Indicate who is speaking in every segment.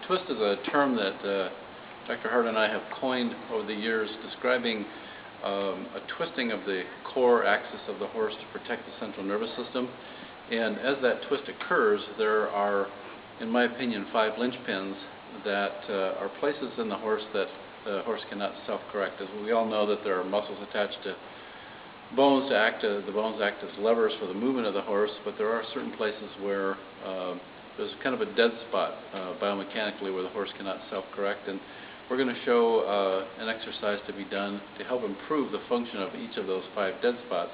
Speaker 1: A twist is a term that Dr. Hart and I have coined over the years, describing a twisting of the core axis of the horse to protect the central nervous system. And as that twist occurs, there are, in my opinion, 5 linch pins that are places in the horse that the horse cannot self-correct. As we all know that there are muscles attached to bones the bones act as levers for the movement of the horse, but there are certain places where there's kind of a dead spot biomechanically where the horse cannot self-correct, and we're going to show an exercise to be done to help improve the function of each of those 5 dead spots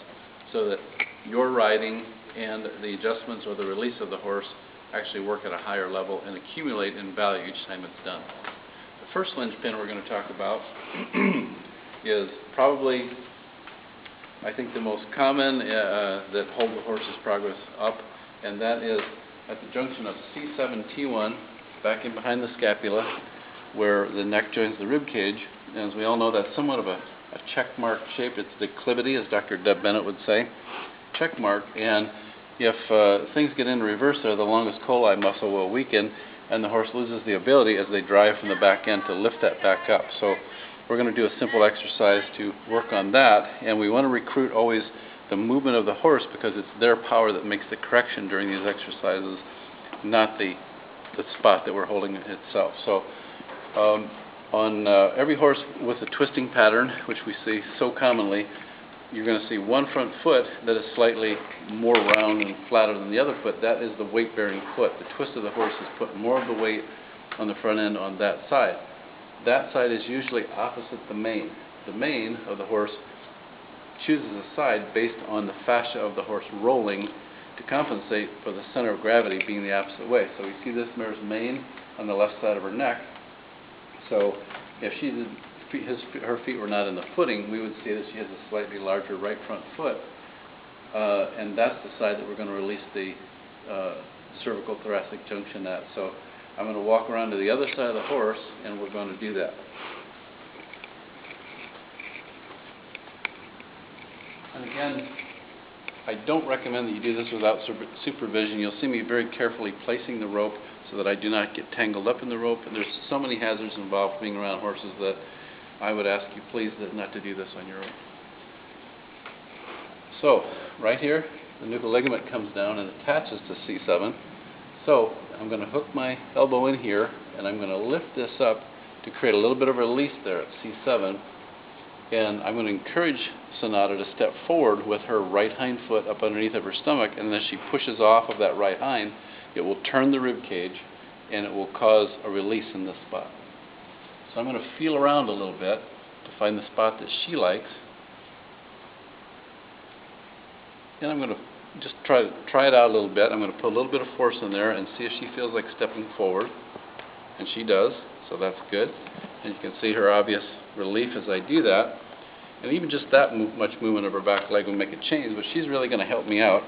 Speaker 1: so that your riding and the adjustments or the release of the horse actually work at a higher level and accumulate in value each time it's done. The first linch pin we're going to talk about is probably, I think, the most common that hold the horse's progress up, and that is at the junction of C7-T1, back in behind the scapula, where the neck joins the rib cage. And as we all know, that's somewhat of a check mark shape. It's declivity, as Dr. Deb Bennett would say, check mark. And if things get in reverse there, the longus colli muscle will weaken, and the horse loses the ability as they drive from the back end to lift that back up. So we're going to do a simple exercise to work on that, and we want to recruit always the movement of the horse because it's their power that makes the correction during these exercises, not the spot that we're holding itself. So on every horse with a twisting pattern, which we see so commonly, you're going to see one front foot that is slightly more round and flatter than the other foot. That is the weight-bearing foot. The twist of the horse is putting more of the weight on the front end on that side. That side is usually opposite the mane. The mane of the horse chooses a side based on the fascia of the horse rolling to compensate for the center of gravity being the opposite way. So we see this mare's mane on the left side of her neck. So if her feet were not in the footing, we would see that she has a slightly larger right front foot, and that's the side that we're going to release the cervical thoracic junction at. So I'm going to walk around to the other side of the horse, and we're going to do that. And again, I don't recommend that you do this without supervision. You'll see me very carefully placing the rope so that I do not get tangled up in the rope. And there's so many hazards involved being around horses that I would ask you please not to do this on your own. So right here, the nuchal ligament comes down and attaches to C7. So I'm going to hook my elbow in here, and I'm going to lift this up to create a little bit of release there at C7. And I'm going to encourage Sonata to step forward with her right hind foot up underneath of her stomach, and as she pushes off of that right hind, it will turn the rib cage and it will cause a release in this spot. So I'm going to feel around a little bit to find the spot that she likes. And I'm going to just try it out a little bit. I'm going to put a little bit of force in there and see if she feels like stepping forward. And she does, so that's good. And you can see her obvious relief as I do that. And even just that much movement of her back leg will make a change, but she's really going to help me out.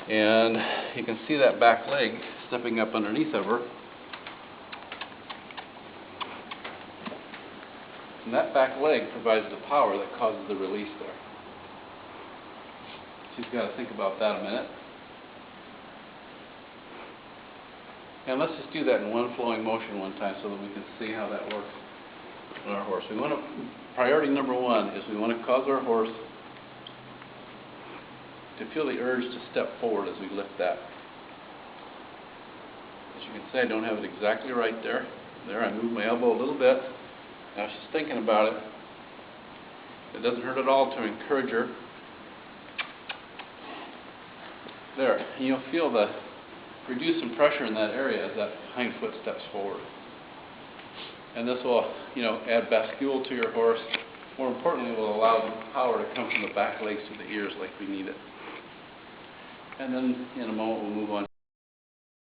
Speaker 1: And you can see that back leg stepping up underneath of her. And that back leg provides the power that causes the release there. She's got to think about that a minute. And let's just do that in one flowing motion one time so that we can see how that works on our horse. Priority number 1 is we want to cause our horse to feel the urge to step forward as we lift that. As you can see, I don't have it exactly right there. There, I move my elbow a little bit. Now she's thinking about it. It doesn't hurt at all to encourage her. There, and you'll feel the reduce some pressure in that area as that hind foot steps forward. And this will, add bascule to your horse. More importantly, it will allow the power to come from the back legs to the ears like we need it. And then in a moment we'll move on.